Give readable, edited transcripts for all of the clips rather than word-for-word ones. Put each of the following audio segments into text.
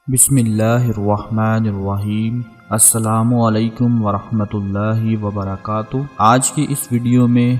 بسم اللہ الرحمن الرحیم۔ السلام علیکم ورحمۃ اللہ وبرکاتہ۔ آج کی اس ویڈیو میں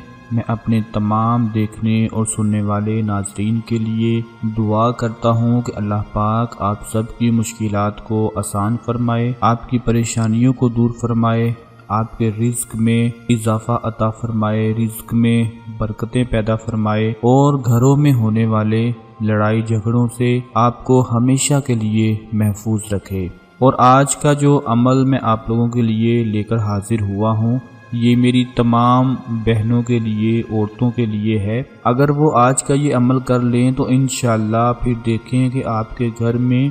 اپنے تمام دیکھنے اور سننے والے ناظرین کے لیے دعا کرتا ہوں کہ اللہ پاک آپ سب کی مشکلات کو آسان فرمائے، آپ کی پریشانیوں کو دور فرمائے، آپ کے رزق میں اضافہ عطا فرمائے، رزق میں برکتیں پیدا فرمائے اور گھروں میں ہونے والے لڑائی جھگڑوں سے آپ کو ہمیشہ کے لیے محفوظ رکھے۔ اور آج کا جو عمل میں آپ لوگوں کے لیے لے کر حاضر ہوا ہوں، یہ میری تمام بہنوں کے لیے، عورتوں کے لیے ہے۔ اگر وہ آج کا یہ عمل کر لیں تو انشاءاللہ پھر دیکھیں کہ آپ کے گھر میں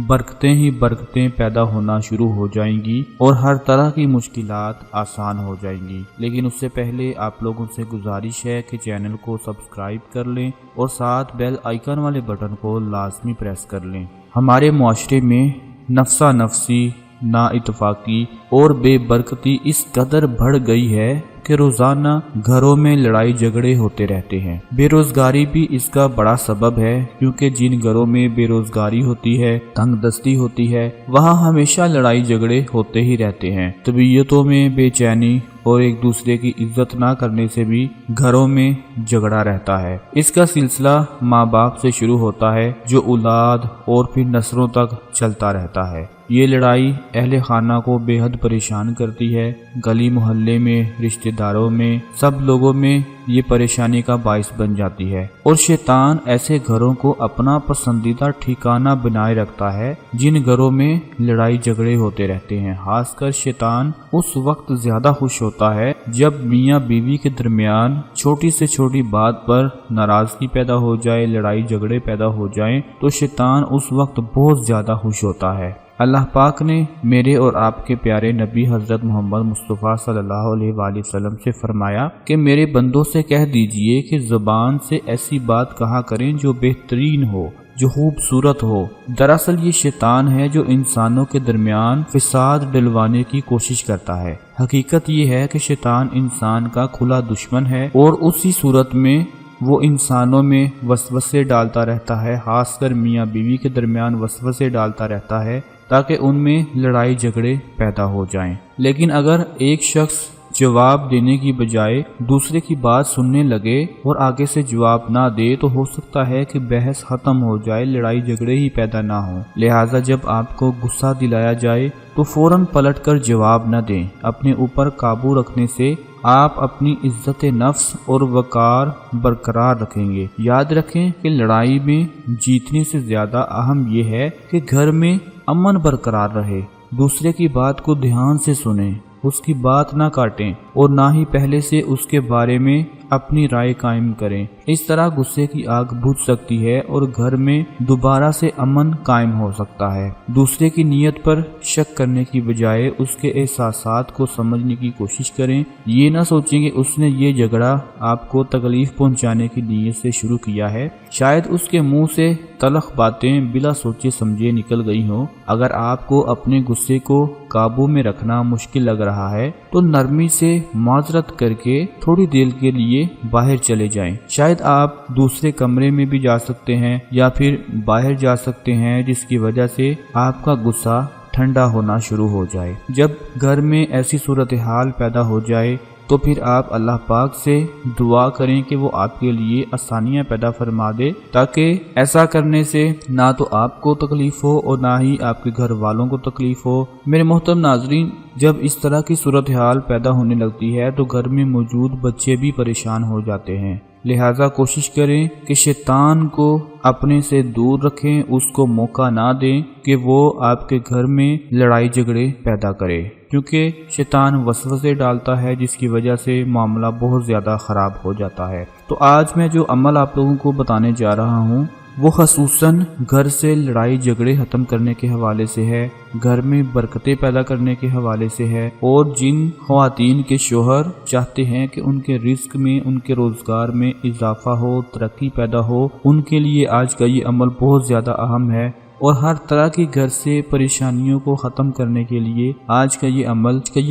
برکتیں ہی برکتیں پیدا ہونا شروع ہو جائیں گی اور ہر طرح کی مشکلات آسان ہو جائیں گی۔ لیکن اس سے پہلے آپ لوگوں سے گزارش ہے کہ چینل کو سبسکرائب کر لیں اور ساتھ بیل آئیکن والے بٹن کو لازمی پریس کر لیں۔ ہمارے معاشرے میں نفسا نفسی، نا اتفاقی اور بے برکتی اس قدر بڑھ گئی ہے کہ روزانہ گھروں میں لڑائی جھگڑے ہوتے رہتے ہیں۔ بے روزگاری بھی اس کا بڑا سبب ہے، کیونکہ جن گھروں میں بے روزگاری ہوتی ہے، تنگ دستی ہوتی ہے، وہاں ہمیشہ لڑائی جھگڑے ہوتے ہی رہتے ہیں۔ طبیعتوں میں بے چینی اور ایک دوسرے کی عزت نہ کرنے سے بھی گھروں میں جھگڑا رہتا ہے۔ اس کا سلسلہ ماں باپ سے شروع ہوتا ہے، جو اولاد اور پھر نسلوں تک چلتا رہتا ہے۔ یہ لڑائی اہل خانہ کو بے حد پریشان کرتی ہے۔ گلی محلے میں، رشتہ داروں میں، سب لوگوں میں یہ پریشانی کا باعث بن جاتی ہے، اور شیطان ایسے گھروں کو اپنا پسندیدہ ٹھکانہ بنائے رکھتا ہے جن گھروں میں لڑائی جھگڑے ہوتے رہتے ہیں۔ خاص کر شیطان اس وقت زیادہ خوش ہوتا ہے جب میاں بیوی کے درمیان چھوٹی سے چھوٹی بات پر ناراضگی پیدا ہو جائے، لڑائی جھگڑے پیدا ہو جائیں، تو شیطان اس وقت بہت زیادہ خوش ہوتا ہے۔ اللہ پاک نے میرے اور آپ کے پیارے نبی حضرت محمد مصطفیٰ صلی اللہ علیہ وآلہ وسلم سے فرمایا کہ میرے بندوں سے کہہ دیجئے کہ زبان سے ایسی بات کہا کریں جو بہترین ہو، جو خوبصورت ہو۔ دراصل یہ شیطان ہے جو انسانوں کے درمیان فساد ڈلوانے کی کوشش کرتا ہے۔ حقیقت یہ ہے کہ شیطان انسان کا کھلا دشمن ہے، اور اسی صورت میں وہ انسانوں میں وسوسے ڈالتا رہتا ہے، خاص کر میاں بیوی کے درمیان وسوسے ڈالتا رہتا ہے تاکہ ان میں لڑائی جھگڑے پیدا ہو جائیں۔ لیکن اگر ایک شخص جواب دینے کی بجائے دوسرے کی بات سننے لگے اور آگے سے جواب نہ دے تو ہو سکتا ہے کہ بحث ختم ہو جائے، لڑائی جھگڑے ہی پیدا نہ ہوں۔ لہٰذا جب آپ کو غصہ دلایا جائے تو فوراً پلٹ کر جواب نہ دیں۔ اپنے اوپر قابو رکھنے سے آپ اپنی عزت نفس اور وقار برقرار رکھیں گے۔ یاد رکھیں کہ لڑائی میں جیتنے سے زیادہ اہم یہ ہے کہ گھر میں امن برقرار رہے۔ دوسرے کی بات کو دھیان سے سنیں، اس کی بات نہ کاٹیں اور نہ ہی پہلے سے اس کے بارے میں اپنی رائے قائم کریں۔ اس طرح غصے کی آگ بجھ سکتی ہے اور گھر میں دوبارہ سے امن قائم ہو سکتا ہے۔ دوسرے کی نیت پر شک کرنے کی بجائے اس کے احساسات کو سمجھنے کی کوشش کریں۔ یہ نہ سوچیں کہ اس نے یہ جھگڑا آپ کو تکلیف پہنچانے کی نیت سے شروع کیا ہے۔ شاید اس کے منہ سے تلخ باتیں بلا سوچے سمجھے نکل گئی ہوں۔ اگر آپ کو اپنے غصے کو قابو میں رکھنا مشکل لگ رہا ہے تو نرمی سے معذرت کر کے تھوڑی دیر کے لیے باہر چلے جائیں۔ شاید آپ دوسرے کمرے میں بھی جا سکتے ہیں یا پھر باہر جا سکتے ہیں، جس کی وجہ سے آپ کا غصہ ٹھنڈا ہونا شروع ہو جائے۔ جب گھر میں ایسی صورتحال پیدا ہو جائے تو پھر آپ اللہ پاک سے دعا کریں کہ وہ آپ کے لیے آسانیاں پیدا فرما دے، تاکہ ایسا کرنے سے نہ تو آپ کو تکلیف ہو اور نہ ہی آپ کے گھر والوں کو تکلیف ہو۔ میرے محترم ناظرین، جب اس طرح کی صورتحال پیدا ہونے لگتی ہے تو گھر میں موجود بچے بھی پریشان ہو جاتے ہیں۔ لہٰذا کوشش کریں کہ شیطان کو اپنے سے دور رکھیں، اس کو موقع نہ دیں کہ وہ آپ کے گھر میں لڑائی جھگڑے پیدا کرے، کیونکہ شیطان وسوسے ڈالتا ہے جس کی وجہ سے معاملہ بہت زیادہ خراب ہو جاتا ہے۔ تو آج میں جو عمل آپ لوگوں کو بتانے جا رہا ہوں وہ خصوصاً گھر سے لڑائی جھگڑے ختم کرنے کے حوالے سے ہے، گھر میں برکتیں پیدا کرنے کے حوالے سے ہے، اور جن خواتین کے شوہر چاہتے ہیں کہ ان کے رزق میں، ان کے روزگار میں اضافہ ہو، ترقی پیدا ہو، ان کے لیے آج کا یہ عمل بہت زیادہ اہم ہے۔ اور ہر طرح کی گھر سے پریشانیوں کو ختم کرنے کے لیے آج کا یہ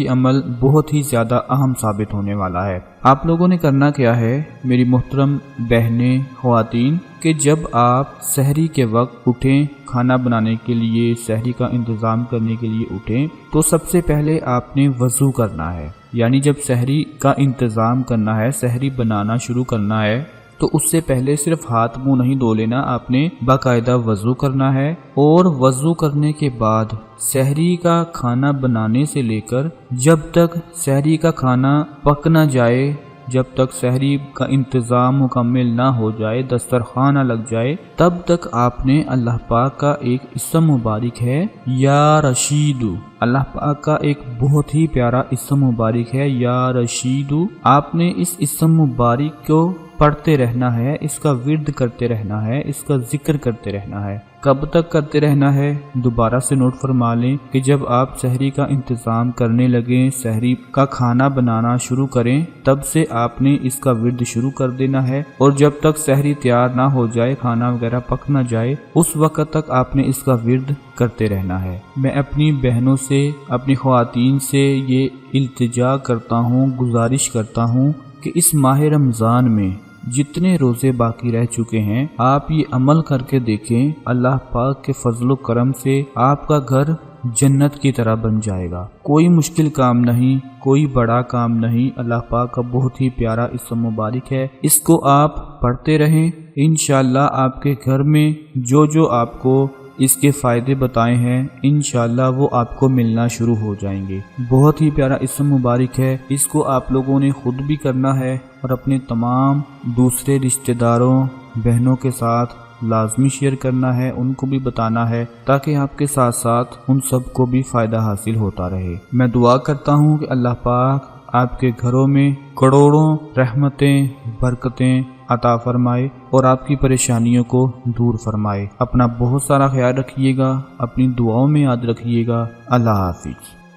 عمل بہت ہی زیادہ اہم ثابت ہونے والا ہے۔ آپ لوگوں نے کرنا کیا ہے میری محترم بہنیں خواتین، کہ جب آپ سحری کے وقت اٹھیں، کھانا بنانے کے لیے، سحری کا انتظام کرنے کے لیے اٹھیں، تو سب سے پہلے آپ نے وضو کرنا ہے۔ یعنی جب سحری کا انتظام کرنا ہے، سحری بنانا شروع کرنا ہے، تو اس سے پہلے صرف ہاتھ منہ نہیں دھو لینا، آپ نے باقاعدہ وضو کرنا ہے۔ اور وضو کرنے کے بعد سحری کا کھانا بنانے سے لے کر جب تک سحری کا کھانا پک نہ جائے، جب تک سحری کا انتظام مکمل نہ ہو جائے، دسترخوان نہ لگ جائے، تب تک آپ نے اللہ پاک کا ایک اسم مبارک ہے یا رشید، اللہ پاک کا ایک بہت ہی پیارا اسم مبارک ہے یا رشید، آپ نے اس اسم مبارک کو پڑھتے رہنا ہے، اس کا ورد کرتے رہنا ہے، اس کا ذکر کرتے رہنا ہے۔ کب تک کرتے رہنا ہے؟ دوبارہ سے نوٹ فرما لیں کہ جب آپ سحری کا انتظام کرنے لگیں، سحری کا کھانا بنانا شروع کریں، تب سے آپ نے اس کا ورد شروع کر دینا ہے، اور جب تک سحری تیار نہ ہو جائے، کھانا وغیرہ پک نہ جائے، اس وقت تک آپ نے اس کا ورد کرتے رہنا ہے۔ میں اپنی بہنوں سے، اپنی خواتین سے یہ التجا کرتا ہوں، گزارش کرتا ہوں کہ اس ماہ رمضان میں جتنے روزے باقی رہ چکے ہیں، آپ یہ عمل کر کے دیکھیں، اللہ پاک کے فضل و کرم سے آپ کا گھر جنت کی طرح بن جائے گا۔ کوئی مشکل کام نہیں، کوئی بڑا کام نہیں، اللہ پاک کا بہت ہی پیارا اسم مبارک ہے، اس کو آپ پڑھتے رہیں، انشاءاللہ آپ کے گھر میں جو آپ کو اس کے فائدے بتائے ہیں، انشاءاللہ وہ آپ کو ملنا شروع ہو جائیں گے۔ بہت ہی پیارا اسم مبارک ہے، اس کو آپ لوگوں نے خود بھی کرنا ہے اور اپنے تمام دوسرے رشتہ داروں، بہنوں کے ساتھ لازمی شیئر کرنا ہے، ان کو بھی بتانا ہے، تاکہ آپ کے ساتھ ساتھ ان سب کو بھی فائدہ حاصل ہوتا رہے۔ میں دعا کرتا ہوں کہ اللہ پاک آپ کے گھروں میں کروڑوں رحمتیں، برکتیں عطا فرمائے اور آپ کی پریشانیوں کو دور فرمائے۔ اپنا بہت سارا خیال رکھیے گا، اپنی دعاؤں میں یاد رکھیے گا۔ اللہ حافظ۔